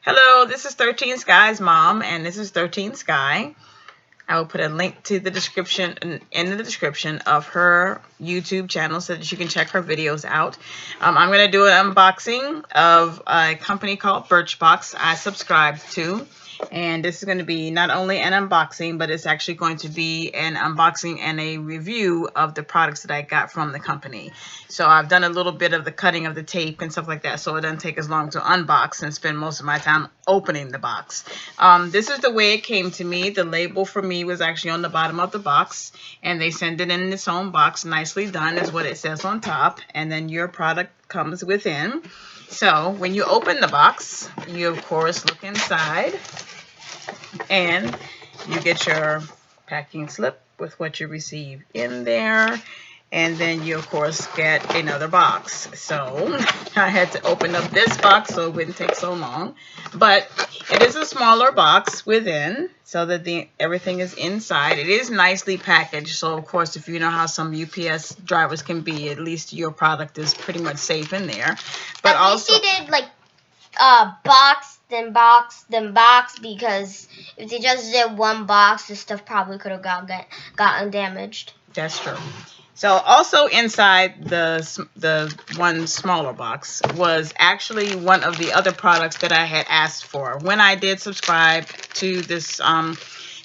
Hello, this is 13 Sky's mom, and this is 13 Sky. I will put a link to the description in the description of her YouTube channel so that you can check her videos out. I'm going to do an unboxing of a company called Birchbox I subscribe to. And this is going to be not only an unboxing, but it's actually going to be an unboxing and a review of the products that I got from the company. So I've done a little bit of the cutting of the tape and stuff like that, so it doesn't take as long to unbox and spend most of my time opening the box. This is the way it came to me. The label for me was actually on the bottom of the box, and they send it in its own box. Nicely done is what it says on top, and then your product comes within. So when you open the box, you of course look inside, and you get your packing slip with what you receive in there, and then you of course get another box. So I had to open up this box so it wouldn't take so long, but it is a smaller box within so that everything is inside. It is nicely packaged, so of course if you know how some UPS drivers can be, at least your product is pretty much safe in there. But at least they did like box, then box, then box, because if they just did one box, the stuff probably could have gotten damaged. That's true. So also inside the one smaller box was actually one of the other products that I had asked for when I did subscribe to this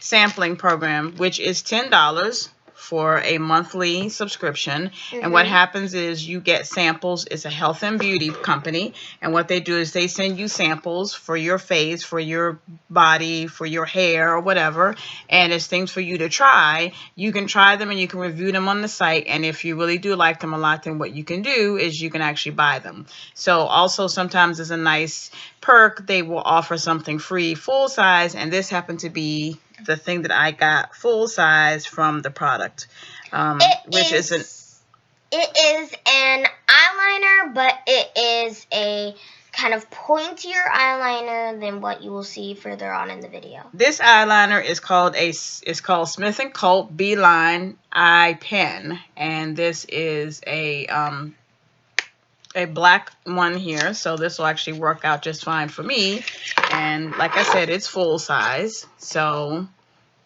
sampling program, which is $10 for a monthly subscription. And what happens is you get samples. It's a health and beauty company, and what they do is they send you samples for your face, for your body, for your hair, or whatever, and it's things for you to try. You can try them and you can review them on the site, and if you really do like them a lot, then what you can do is you can actually buy them. So also sometimes as a nice perk, they will offer something free full size, and this happened to be the thing that I got full size from the product, which is an eyeliner, but it is a kind of pointier eyeliner than what you will see further on in the video. This eyeliner is called Smith & Colt Beeline Eye Pen, and this is a black one here, so this will actually work out just fine for me. And like I said, it's full size, so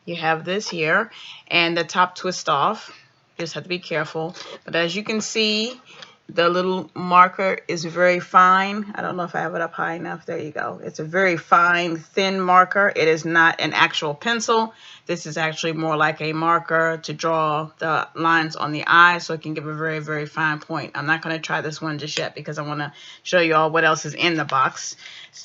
you have this here, and the top twist off. Just have to be careful, but as you can see, the little marker is very fine. I don't know if I have it up high enough. There you go. It's a very fine, thin marker. It is not an actual pencil. This is actually more like a marker to draw the lines on the eye, so it can give a very, very fine point. I'm not going to try this one just yet because I want to show you all what else is in the box.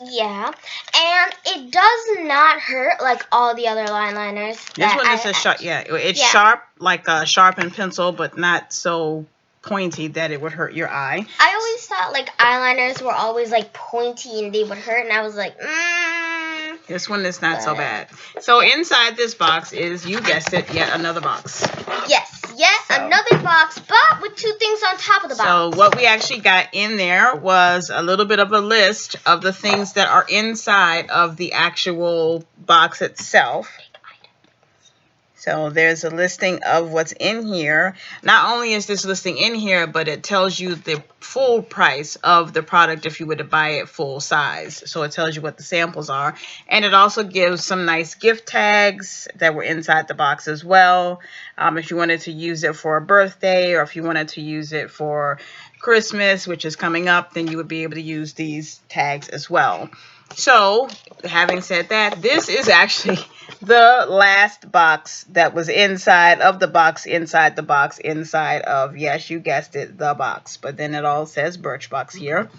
Yeah, and it does not hurt like all the other eyeliners. This one is a sharp. Yeah, it's sharp like a sharpened pencil, but not so pointy that it would hurt your eye. I always thought like eyeliners were always like pointy and they would hurt, and I was like, This one is not so bad. So inside this box is, you guessed it, yet another box. Yes, another box, but with two things on top of the box. So what we actually got in there was a little bit of a list of the things that are inside of the actual box itself. So there's a listing of what's in here. Not only is this listing in here, but it tells you the full price of the product if you were to buy it full size. So it tells you what the samples are. And it also gives some nice gift tags that were inside the box as well. If you wanted to use it for a birthday, or if you wanted to use it for Christmas, which is coming up, then you would be able to use these tags as well. So having said that, this is actually the last box that was inside of the box, inside the box, inside of, yes, you guessed it, the box. But then it all says Birchbox here.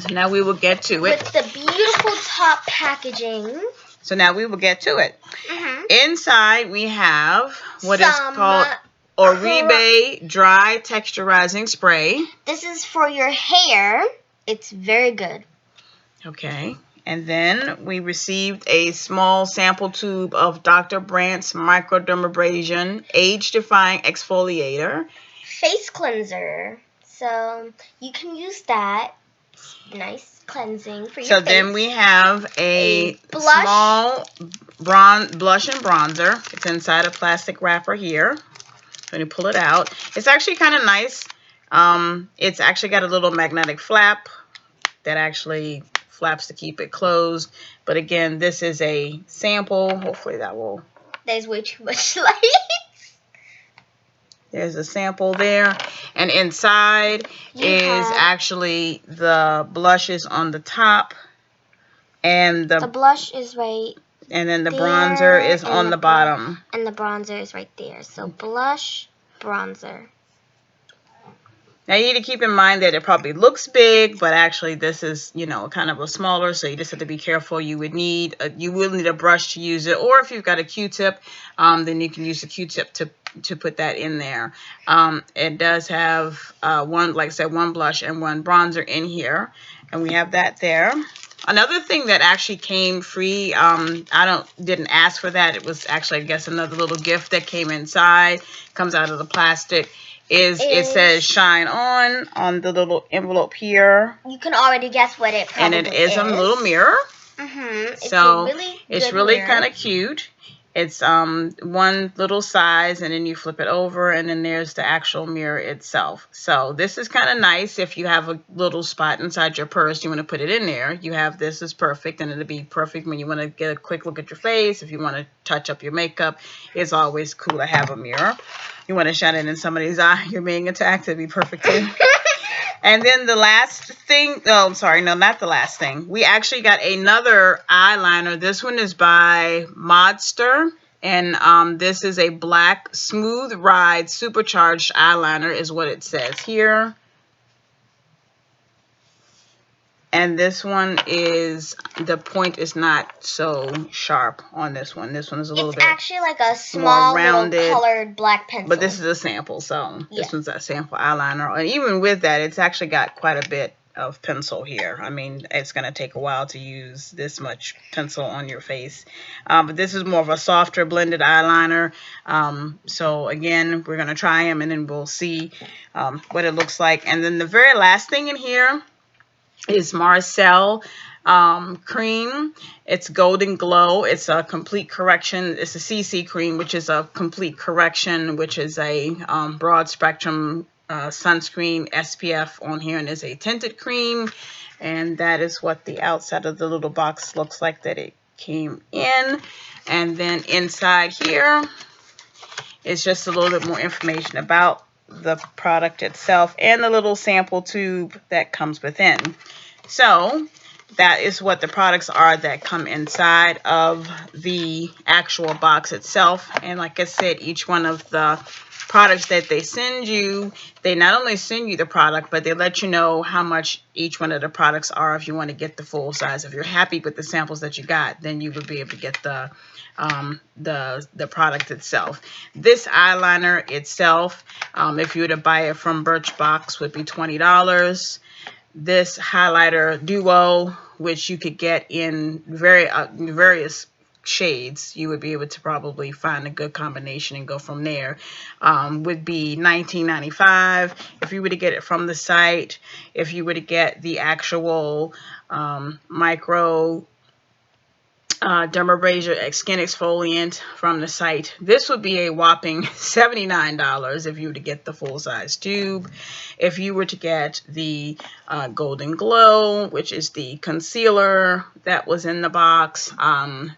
So now we will get to it. With the beautiful top packaging. So now we will get to it. Inside we have what is called Oribe Dry Texturizing Spray. This is for your hair. It's very good. Okay. And then we received a small sample tube of Dr. Brandt's Microdermabrasion Age-Defying Exfoliator. Face cleanser. So you can use that. Nice cleansing for your face. So then we have a small blush and bronzer. It's inside a plastic wrapper here. When you pull it out, it's actually kind of nice. It's actually got a little magnetic flap that actually flaps to keep it closed. But again, this is a sample. Hopefully that will... There's way too much light. There's a sample there. And inside is actually the blushes on the top. And the blush is right and then the there, bronzer is on the bottom. And the bronzer is right there. So blush, bronzer. Now you need to keep in mind that it probably looks big, but actually this is, you know, kind of a smaller, so you just have to be careful. You will need a brush to use it, or if you've got a Q-tip, then you can use a Q-tip to put that in there. It does have one, like I said, one blush and one bronzer in here, and we have that there. Another thing that actually came free, didn't ask for that. It was actually, I guess, another little gift that came inside. Comes out of the plastic. It says shine on the little envelope here. You can already guess what it probably is. And it is a little mirror. So it's really kind of cute. It's one little size, and then you flip it over, and then there's the actual mirror itself. So this is kind of nice if you have a little spot inside your purse, you want to put it in there. You have this is perfect, and it'll be perfect when you want to get a quick look at your face. If you want to touch up your makeup, it's always cool to have a mirror. You want to shine it in somebody's eye, you're being attacked, it'd be perfect too. And then the last thing, oh, I'm sorry, no, not the last thing. We actually got another eyeliner. This one is by Modster. And this is a black smooth ride supercharged eyeliner is what it says here. And this one is, the point is not so sharp on this one. This one is a little bit actually like a small rounded, little colored black pencil. But this is a sample, so this one's a sample eyeliner. And even with that, it's actually got quite a bit of pencil here. I mean, it's going to take a while to use this much pencil on your face. But this is more of a softer blended eyeliner. So again, we're going to try them and then we'll see what it looks like. And then the very last thing in here is Marcel cream. It's Golden Glow. It's a complete correction. It's a CC cream, which is a complete correction, which is a broad spectrum sunscreen SPF on here, and is a tinted cream. And that is what the outside of the little box looks like that it came in. And then inside here is just a little bit more information about the product itself and the little sample tube that comes within. So that is what the products are that come inside of the actual box itself. And like I said, each one of the products that they send you, they not only send you the product, but they let you know how much each one of the products are if you want to get the full size. If you're happy with the samples that you got, then you would be able to get the product itself. This eyeliner itself, if you were to buy it from Birchbox, would be $20. This highlighter duo, which you could get in various shades, you would be able to probably find a good combination and go from there, would be $19.95 if you were to get it from the site. If you were to get the actual micro dermabrasion skin exfoliant from the site, this would be a whopping $79 if you were to get the full size tube. If you were to get the Golden Glow, which is the concealer that was in the box,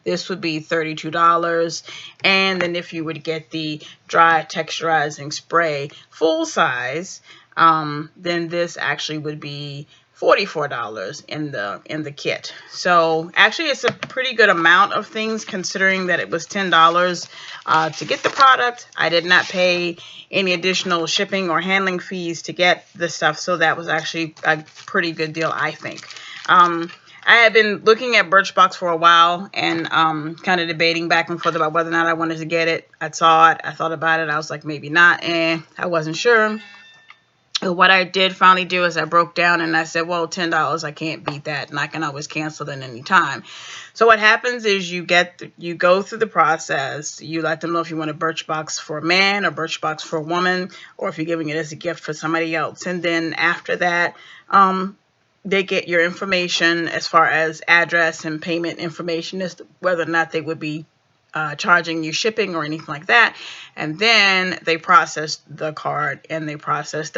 this would be $32. And then if you were to get the dry texturizing spray full size, then this actually would be $44 in the kit. So actually it's a pretty good amount of things considering that it was $10 to get the product. I did not pay any additional shipping or handling fees to get the stuff, so that was actually a pretty good deal, I think. I had been looking at Birchbox for a while and kind of debating back and forth about whether or not I wanted to get it. I saw it, I thought about it, I was like maybe not, and I wasn't sure. What I did finally do is I broke down and I said, well, $10, I can't beat that, and I can always cancel it any time. So what happens is you go through the process. You let them know if you want a Birchbox for a man or Birchbox for a woman, or if you're giving it as a gift for somebody else. And then after that, they get your information as far as address and payment information as to whether or not they would be charging you shipping or anything like that. And then they process the card and they process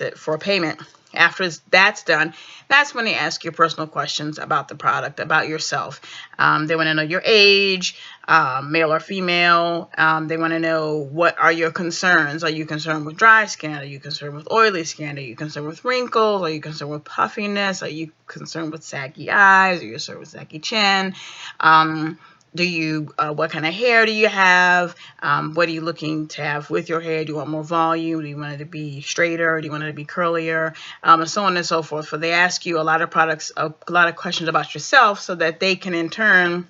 it for payment. After that's done, that's when they ask you personal questions about the product, about yourself. They want to know your age, male or female. They want to know, what are your concerns. Are you concerned with dry skin? Are you concerned with oily skin? Are you concerned with wrinkles? Are you concerned with puffiness? Are you concerned with saggy eyes? Are you concerned with saggy chin? What kind of hair do you have? What are you looking to have with your hair? Do you want more volume? Do you want it to be straighter? Do you want it to be curlier? And so on and so forth. For they ask you a lot of questions about yourself, so that they can in turn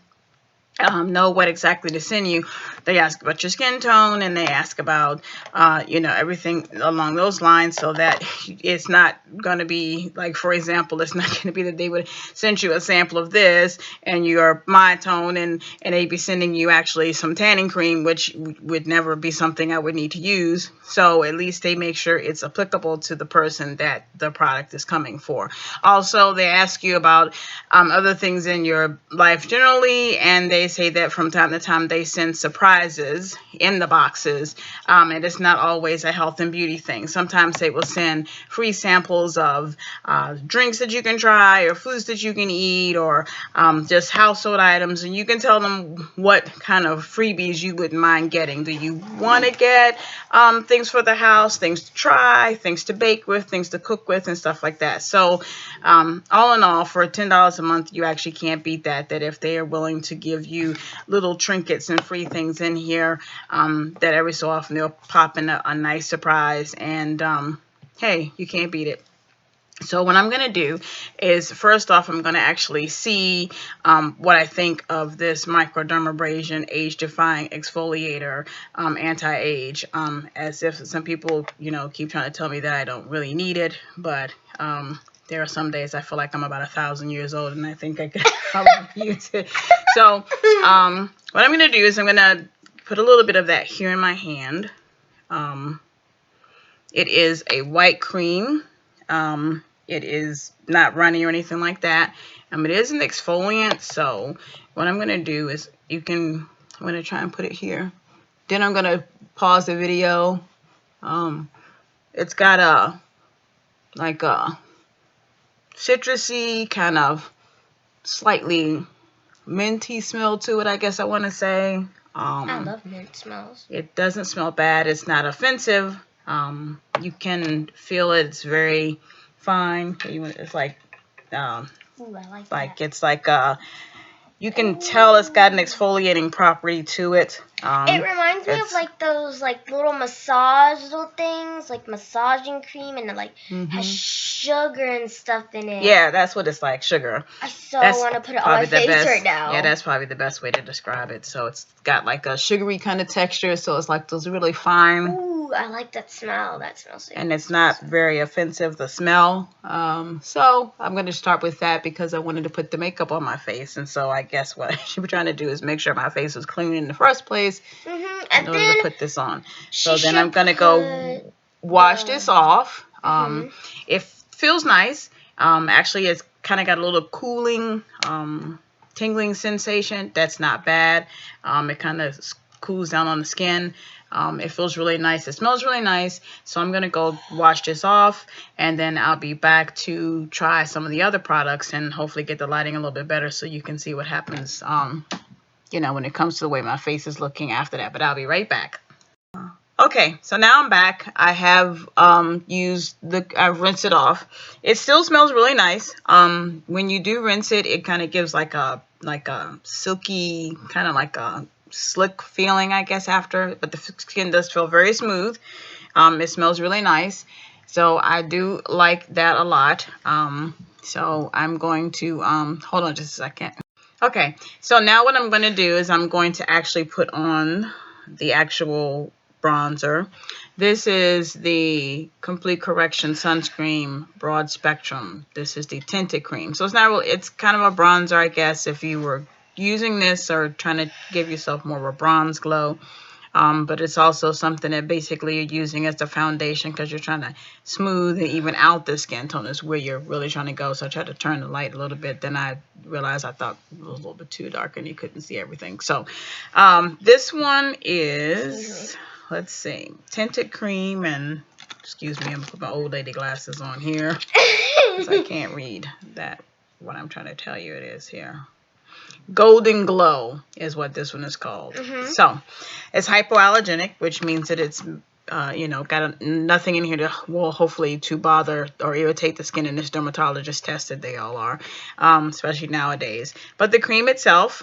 know what exactly to send you. They ask about your skin tone, and they ask about, everything along those lines, so that it's not going to be like, for example, it's not going to be that they would send you a sample of this and you're my tone, and they'd be sending you actually some tanning cream, which would never be something I would need to use. So at least they make sure it's applicable to the person that the product is coming for. Also, they ask you about other things in your life generally, and they say that from time to time they send surprises in the boxes, and it's not always a health and beauty thing. Sometimes they will send free samples of drinks that you can try, or foods that you can eat, or just household items, and you can tell them what kind of freebies you wouldn't mind getting. Do you want to get things for the house, things to try, things to bake with, things to cook with, and stuff like that? So all in all, for $10 a month, you actually can't beat that if they are willing to give you little trinkets and free things in here, that every so often they'll pop in a nice surprise, and hey, you can't beat it. So what I'm going to do is, first off, I'm going to actually see what I think of this microdermabrasion age-defying exfoliator, anti-age, as if some people, keep trying to tell me that I don't really need it, but there are some days I feel like I'm about 1,000 years old, and I think I could probably use it. So what I'm going to do is I'm going to put a little bit of that here in my hand. It is a white cream. It is not runny or anything like that. It is an exfoliant, so what I'm going to do is, I'm going to try and put it here. Then I'm going to pause the video. It's got a citrusy, kind of slightly minty smell to it, I guess I want to say. I love mint smells. It doesn't smell bad. It's not offensive. You can feel it. It's very fine. It's like, Ooh, I like that. It's like you can tell it's got an exfoliating property to it. It reminds me of like those little massage little things, like massaging cream, and it has sugar and stuff in it. Yeah, that's what it's like, sugar. I want to put it on my face right now. Yeah, that's probably the best way to describe it. So it's got like a sugary kind of texture, so it's like those really fine. Ooh, I like that smell. That smells so good. And it's not very offensive, the smell. So I'm going to start with that because I wanted to put the makeup on my face, and so I guess what I should be trying to do is make sure my face was clean in the first place in order to put this on. So then I'm going to go wash this off. It feels nice. Actually, it's kind of got a little cooling, tingling sensation. That's not bad. It kind of cools down on the skin. It feels really nice. It smells really nice. So I'm going to go wash this off, and then I'll be back to try some of the other products and hopefully get the lighting a little bit better so you can see what happens, when it comes to the way my face is looking after that. But I'll be right back. Okay, so now I'm back. I have I've rinsed it off. It still smells really nice. When you do rinse it, it kind of gives like a silky, kind of like a slick feeling, I guess, after, but the skin does feel very smooth. It smells really nice, so I do like that a lot. So I'm going to hold on just a second. Okay, so now what I'm going to do is I'm going to actually put on the actual bronzer. This is the Complete Correction Sunscreen Broad Spectrum. This is the tinted cream, so it's not really, it's kind of a bronzer, I guess, if you were using this or trying to give yourself more of a bronze glow. But it's also something that basically you're using as the foundation because you're trying to smooth and even out the skin tone is where you're really trying to go. So I tried to turn the light a little bit. Then I realized I thought it was a little bit too dark and you couldn't see everything. So this one is, let's see, tinted cream, and Excuse me, I'm gonna put my old lady glasses on here because I can't read that. What I'm trying to tell you it is here. Golden Glow is what this one is called. So it's hypoallergenic, which means that it's got nothing in here to hopefully to bother or irritate the skin, and this dermatologist tested they all are, especially nowadays. But the cream itself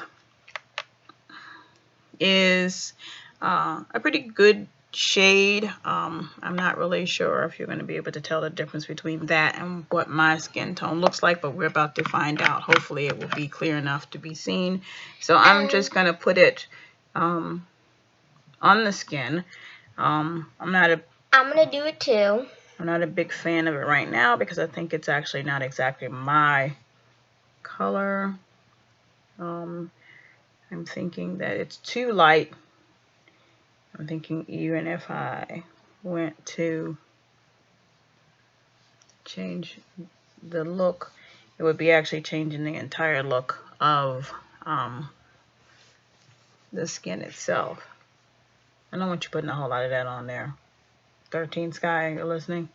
is a pretty good shade. I'm not really sure if you're going to be able to tell the difference between that and what my skin tone looks like, but we're about to find out. Hopefully it will be clear enough to be seen. So I'm just going to put it on the skin. I'm going to do it too. I'm not a big fan of it right now because I think it's actually not exactly my color. I'm thinking that it's too light. I'm thinking even if I went to change the look, it would be actually changing the entire look of the skin itself. I don't want you putting a whole lot of that on there. 13 Sky, you're listening?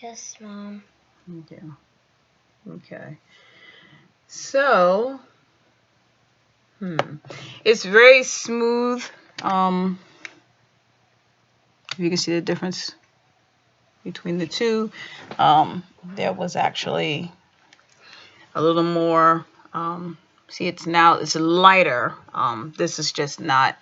Yes, Mom. Okay. Okay. So, it's very smooth. If you can see the difference between the two, there was actually a little more. See, it's lighter. This is just not,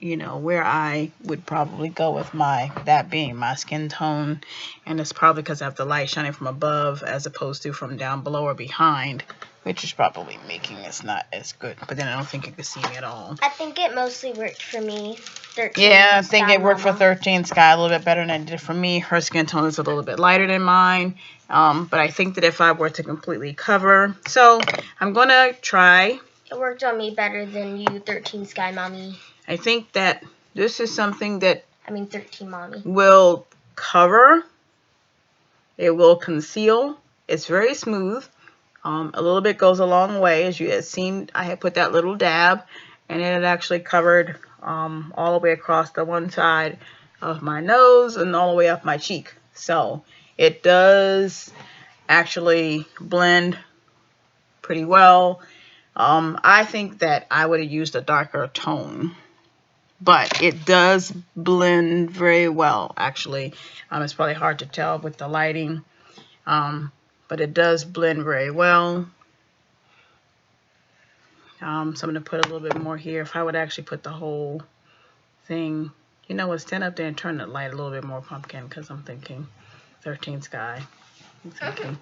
where I would probably go with that being my skin tone, and it's probably because I have the light shining from above as opposed to from down below or behind, which is probably making this not as good. But then I don't think you can see me at all. I think it mostly worked for me. 13 Yeah, I think Sky it worked Mama. for 13 Sky a little bit better than it did for me. Her skin tone is a little bit lighter than mine. But I think that if I were to completely cover, so I'm going to try. It worked on me better than you, 13 Sky Mommy. I think that this is something that 13 Mommy. will cover. It will conceal. It's very smooth. A little bit goes a long way. As you had seen, I had put that little dab, and it had actually covered all the way across the one side of my nose and all the way up my cheek. So it does actually blend pretty well. I think that I would have used a darker tone, but it does blend very well, actually. It's probably hard to tell with the lighting, but it does blend very well. So I'm going to put a little bit more here. If I would actually put the whole thing, stand up there and turn the light a little bit more, Pumpkin, because I'm thinking 13 Sky. Okay,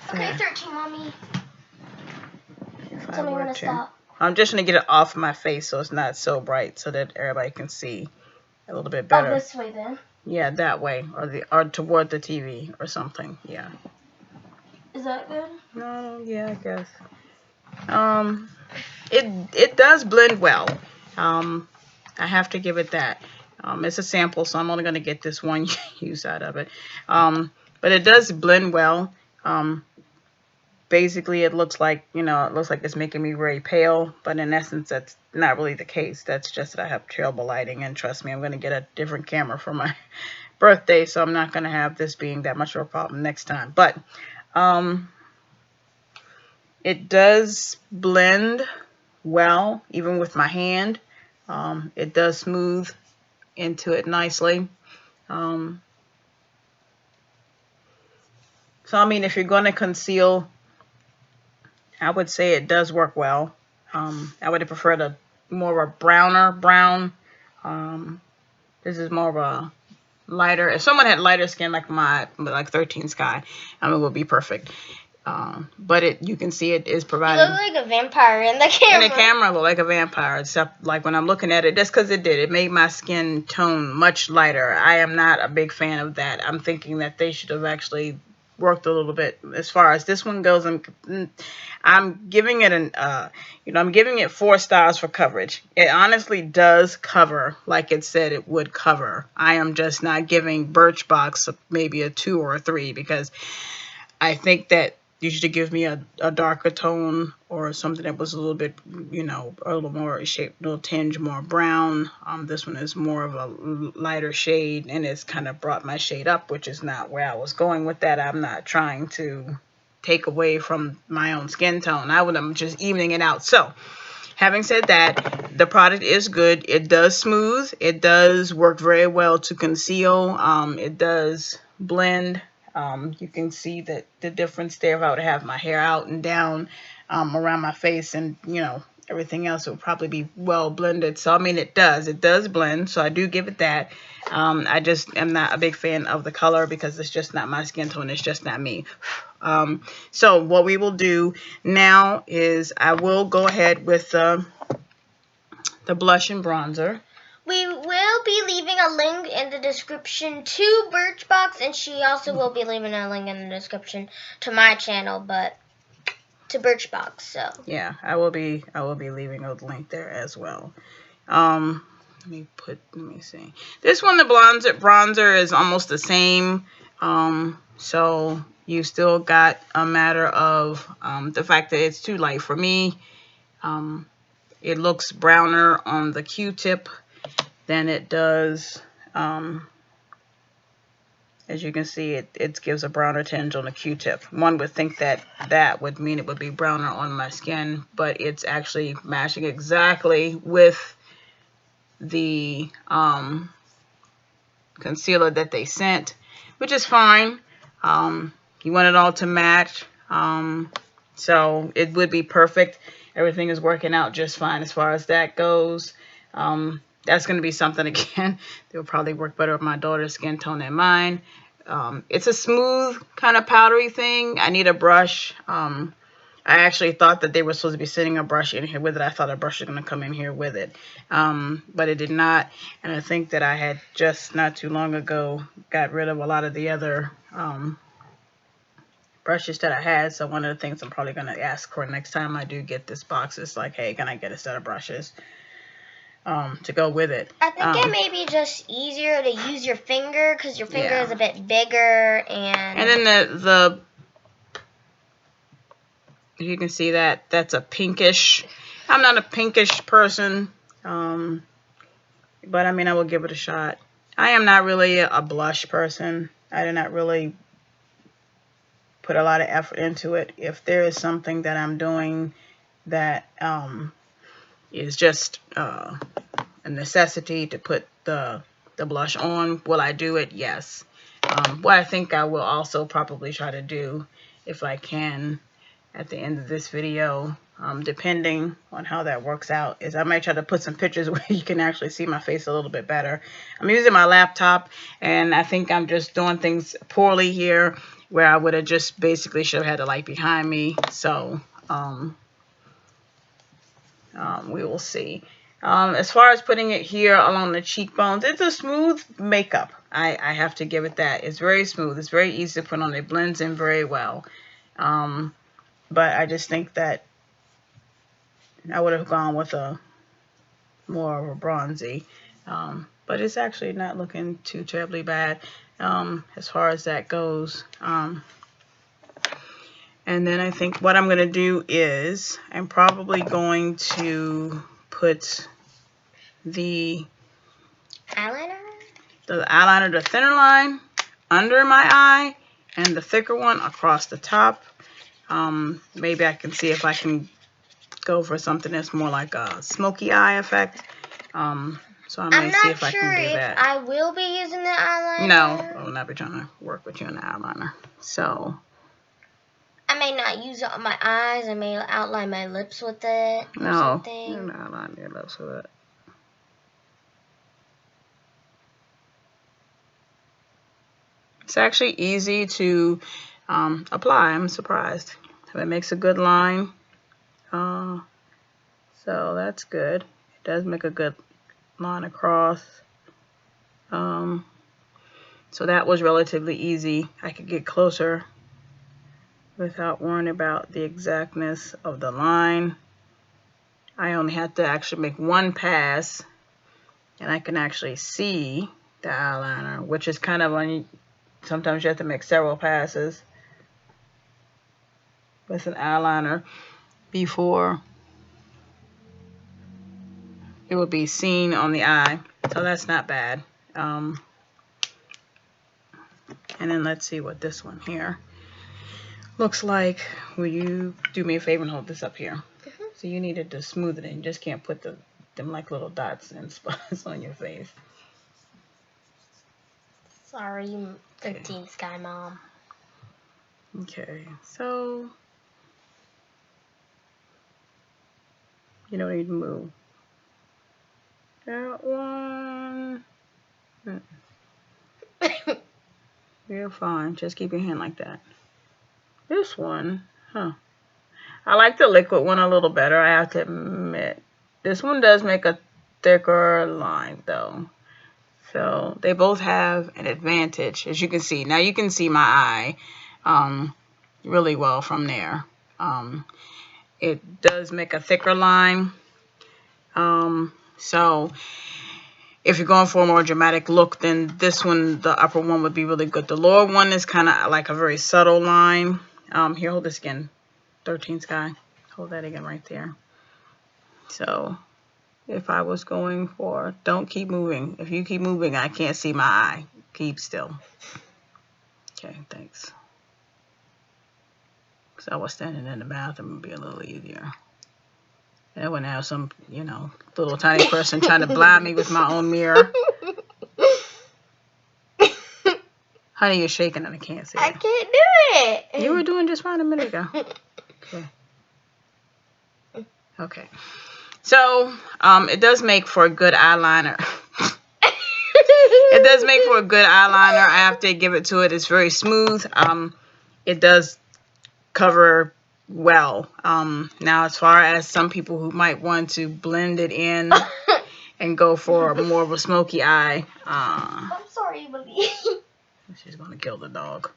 13 Mommy. Tell me when to stop. I'm just going to get it off my face so it's not so bright so that everybody can see a little bit better. Oh, this way then? Yeah, that way. Or toward the TV or something. Yeah. Is that good? No, yeah, I guess. It does blend well. I have to give it that. It's a sample, so I'm only going to get this one use out of it. But it does blend well. Basically, it looks like it's making me very pale, but in essence, that's not really the case. That's just that I have terrible lighting, and trust me, I'm going to get a different camera for my birthday, so I'm not going to have this being that much of a problem next time. But it does blend well, even with my hand. It does smooth into it nicely. So, if you're going to conceal, I would say it does work well. I would have preferred more of a browner brown. This is more of a lighter. If someone had lighter skin like 13 Sky, it would be perfect. But you can see it is providing. You look like a vampire in the camera. In the camera, I look like a vampire, except like when I'm looking at it, that's because it made my skin tone much lighter. I am not a big fan of that. I'm thinking that they should have actually worked a little bit as far as this one goes. I'm giving it I'm giving it 4 stars for coverage. It honestly does cover like it said it would cover. I am just not giving Birchbox maybe a 2 or a 3 because I think that usually give me a darker tone or something that was a little bit, you know, a little more shaped, a little tinge more brown. This one is more of a lighter shade, and it's kind of brought my shade up, which is not where I was going with that. I'm not trying to take away from my own skin tone. I'm just evening it out. So having said that, the product is good. It does smooth. It does work very well to conceal. It does blend. You can see that the difference there if I would have my hair out and down around my face, and you know, everything else would probably be well blended. So I mean, it does blend. So I do give it that. I just am not a big fan of the color because it's just not my skin tone. It's just not me. So what we will do now is I will go ahead with the blush and bronzer. We will be leaving a link in the description to Birchbox, and she also will be leaving a link in the description to my channel, but to Birchbox. So yeah, I will be leaving a link there as well. Let me see. This one, the bronzer is almost the same. So you still got a matter of the fact that it's too light for me. It looks browner on the Q-tip than it does. As you can see, it gives a browner tinge on the Q-tip. One would think that would mean it would be browner on my skin, but it's actually matching exactly with the concealer that they sent, which is fine. You want it all to match, so it would be perfect. Everything is working out just fine as far as that goes. That's going to be something, again, that will probably work better with my daughter's skin tone than mine. It's a smooth kind of powdery thing. I need a brush. I actually thought that they were supposed to be sending a brush in here with it. I thought a brush was going to come in here with it, but it did not. And I think that I had just not too long ago got rid of a lot of the other brushes that I had. So one of the things I'm probably going to ask for next time I do get this box is like, hey, can I get a set of brushes to go with it? I think it may be just easier to use your finger because your finger is a bit bigger, and then the you can see that that's a pinkish. I'm not a pinkish person, but I mean, I will give it a shot. I am not really a blush person. I do not really put a lot of effort into it. If there is something that I'm doing that is just a necessity to put the blush on, will I do it? Yes. What I think I will also probably try to do, if I can, at the end of this video, depending on how that works out, is I might try to put some pictures where you can actually see my face a little bit better. I'm using my laptop, and I think I'm just doing things poorly here, where I would have just basically should have had the light behind me. So we will see. As far as putting it here along the cheekbones, it's a smooth makeup. I have to give it that. It's very smooth. It's very easy to put on. It blends in very well. But I just think that I would have gone with a more of a bronzy. But it's actually not looking too terribly bad as far as that goes. And then I think what I'm going to do is I'm probably going to put the eyeliner, the thinner line under my eye, and the thicker one across the top. Maybe I can see if I can go for something that's more like a smoky eye effect. So I may see if I can do that. I will be using the eyeliner. No, I will not be trying to work with you on the eyeliner. So I may not use it on my eyes. I may outline my lips with it or something. No, you're not outlining your lips with it. It's actually easy to apply. I'm surprised. It makes a good line. So that's good. It does make a good line across. So that was relatively easy. I could get closer without worrying about the exactness of the line. I only had to actually make one pass, and I can actually see the eyeliner, which is kind of sometimes you have to make several passes. with an eyeliner before it would be seen on the eye. So that's not bad. And then let's see what this one here looks like. Will you do me a favor and hold this up here? So you needed to smooth it in. You just can't put them like little dots and spots on your face. Sorry, 13 Sky Mom. Okay, so you don't need to move. That one. You're fine. Just keep your hand like that. This one, I like the liquid one a little better, I have to admit. This one does make a thicker line though. So they both have an advantage, as you can see. Now you can see my eye really well from there. It does make a thicker line. So if you're going for a more dramatic look, then this one, the upper one, would be really good. The lower one is kind of like a very subtle line. Here, hold this again. 13 Sky. Hold that again right there. So if I was going for, don't keep moving. If you keep moving, I can't see my eye. Keep still. Okay, thanks. Because I was standing in the bathroom, it would be a little easier. And I wouldn't have some, little tiny person trying to blind me with my own mirror. Honey, you're shaking and I can't see it. I can't do it. You were doing just fine a minute ago. Okay. So, it does make for a good eyeliner. It does make for a good eyeliner. I have to give it to it. It's very smooth. It does cover well. Now, as far as some people who might want to blend it in and go for more of a smoky eye. I'm sorry, Willie. She's going to kill the dog.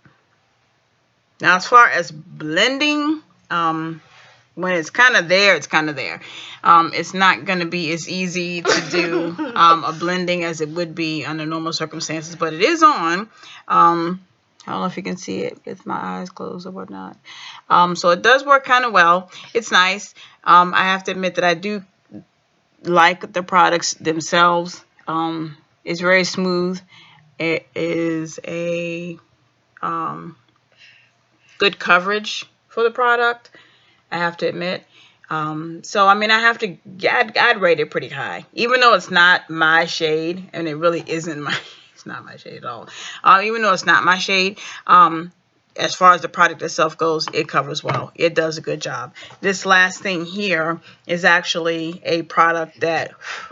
Now, as far as blending, when it's kind of there, it's kind of there. It's not going to be as easy to do a blending as it would be under normal circumstances, but it is on. I don't know if you can see it with my eyes closed or whatnot. So it does work kind of well. It's nice. I have to admit that I do like the products themselves. It's very smooth. It is a good coverage for the product, I have to admit. So, I mean, I'd rate it pretty high. Even though it's not my shade, and it really isn't it's not my shade at all. Even though it's not my shade, as far as the product itself goes, it covers well. It does a good job. This last thing here is actually a product that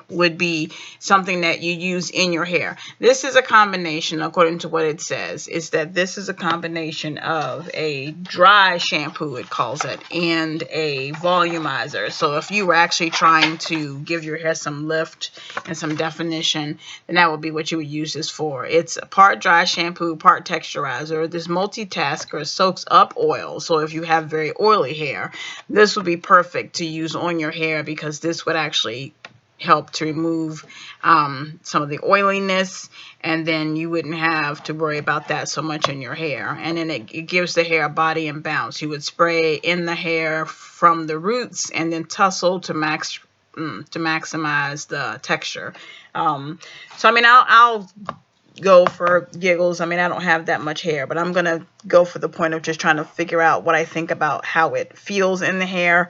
would be something that you use in your hair. This is a combination, according to what it says, is that this is a combination of a dry shampoo, it calls it, and a volumizer. So if you were actually trying to give your hair some lift and some definition, then that would be what you would use this for. It's a part dry shampoo, part texturizer. This multitasker soaks up oil. So if you have very oily hair, this would be perfect to use on your hair because this would actually help to remove some of the oiliness, and then you wouldn't have to worry about that so much in your hair. And then it gives the hair a body and bounce. You would spray in the hair from the roots and then tussle to maximize the texture. So I mean, I'll go for giggles. I mean, I don't have that much hair, but I'm gonna go for the point of just trying to figure out what I think about how it feels in the hair.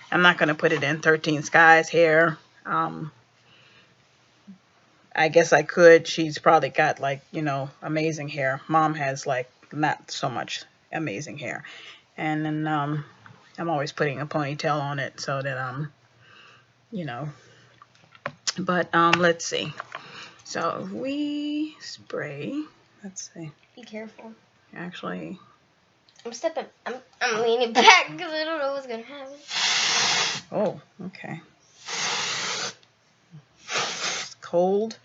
I'm not going to put it in 13 Sky's hair. I guess I could. She's probably got, like, amazing hair. Mom has, like, not so much amazing hair. And then I'm always putting a ponytail on it so that, But let's see. So if we spray, let's see. Be careful. Actually, I'm leaning back because I don't know what's going to happen. oh, okay. It's cold.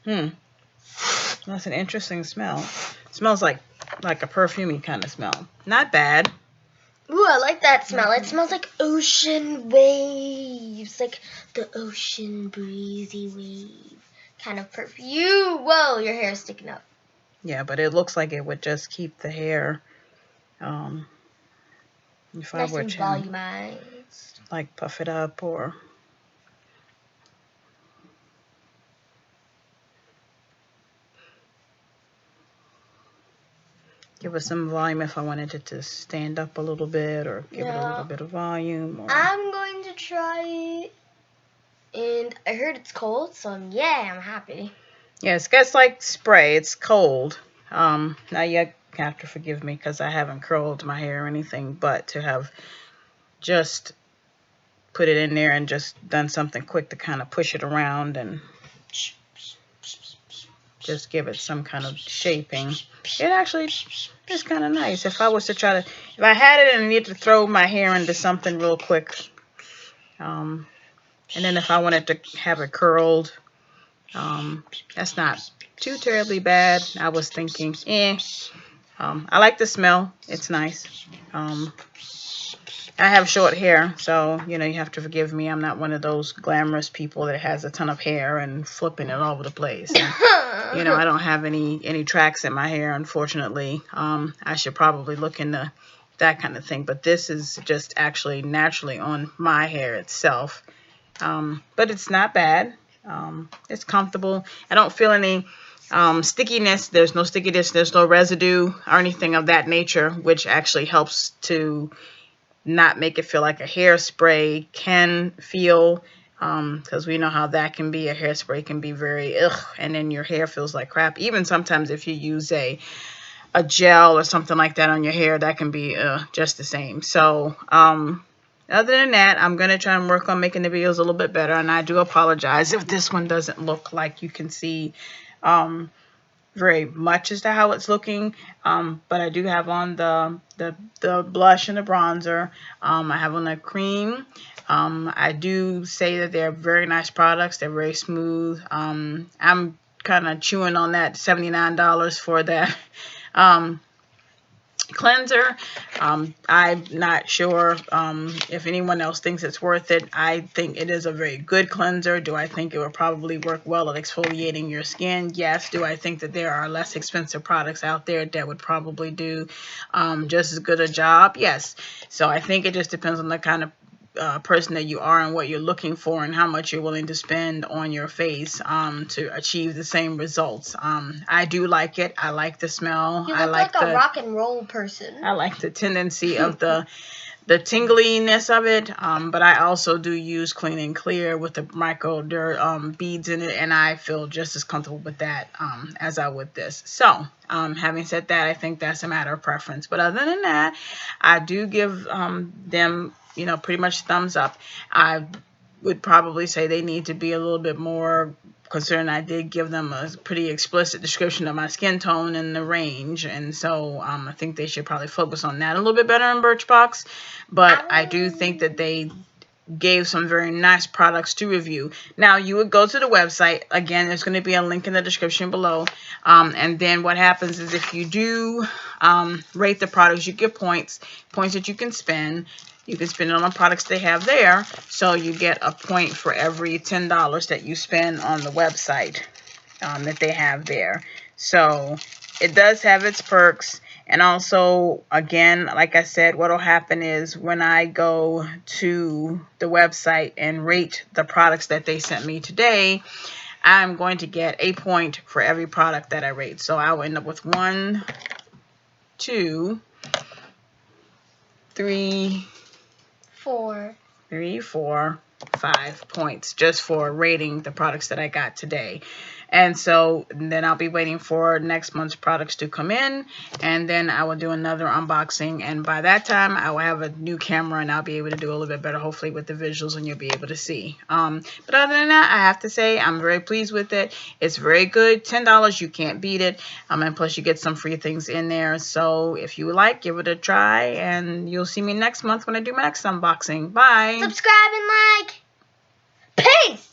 That's an interesting smell. It smells like a perfumey kind of smell. Not bad. Ooh, I like that smell. It smells like ocean waves. Like the ocean breezy wave kind of perfume. Whoa, your hair is sticking up. Yeah, but it looks like it would just keep the hair If I Nice were and to volumized. like puff it up or give it some volume if I wanted it to stand up a little bit or give it a little bit of volume. Or... I'm going to try it. And I heard it's cold, so yeah, I'm happy. Yeah, it's got like spray. It's cold. Now you have to forgive me because I haven't curled my hair or anything, but to have just put it in there and just done something quick to kind of push it around and just give it some kind of shaping. It actually is kind of nice. If I was to try to, if I had it and needed to throw my hair into something real quick, and then if I wanted to have it curled, that's not too terribly bad. I was thinking, I like the smell. It's nice. I have short hair, so, you have to forgive me. I'm not one of those glamorous people that has a ton of hair and flipping it all over the place. And, I don't have any tracks in my hair, unfortunately. I should probably look into that kind of thing. But this is just actually naturally on my hair itself. But it's not bad. It's comfortable. I don't feel any stickiness. There's no stickiness. There's no residue or anything of that nature, which actually helps to not make it feel like a hairspray can feel, because we know how that can be. A hairspray can be very and then your hair feels like crap. Even sometimes if you use a gel or something like that on your hair, that can be just the same. So other than that, I'm going to try and work on making the videos a little bit better, and I do apologize if this one doesn't look like you can see very much as to how it's looking, but I do have on the blush and the bronzer. I have on the cream. I do say that they're very nice products. They're very smooth. I'm kind of chewing on that $79 for that cleanser. I'm not sure if anyone else thinks it's worth it. I think it is a very good cleanser. Do I think it would probably work well at exfoliating your skin? Yes. Do I think that there are less expensive products out there that would probably do just as good a job? Yes. So I think it just depends on the kind of person that you are and what you're looking for and how much you're willing to spend on your face to achieve the same results. I do like it. I like the smell. You I look like like a the rock and roll person. I like the tendency of the tingliness of it, but I also do use Clean and Clear with the micro beads in it, and I feel just as comfortable with that as I would this. So having said that, I think that's a matter of preference. But other than that, I do give them pretty much thumbs up. I would probably say they need to be a little bit more, considering I did give them a pretty explicit description of my skin tone and the range, and so I think they should probably focus on that a little bit better in Birchbox. But I do think that they gave some very nice products to review. Now, you would go to the website. Again, there's going to be a link in the description below. And then what happens is if you do rate the products, you get points that you can spend. You can spend it on the products they have there. So you get a point for every $10 that you spend on the website that they have there. So it does have its perks. And also, again, like I said, what will happen is when I go to the website and rate the products that they sent me today, I'm going to get a point for every product that I rate. So I will end up with 1, 2, 3, 4, 5 points just for rating the products that I got today. And so then I'll be waiting for next month's products to come in, and then I will do another unboxing, and by that time I will have a new camera and I'll be able to do a little bit better, hopefully, with the visuals, and you'll be able to see. But other than that, I have to say I'm very pleased with it. It's very good. $10, you can't beat it. And plus you get some free things in there. So if you like, give it a try, and you'll see me next month when I do my next unboxing. Bye. subscribe and like. Peace!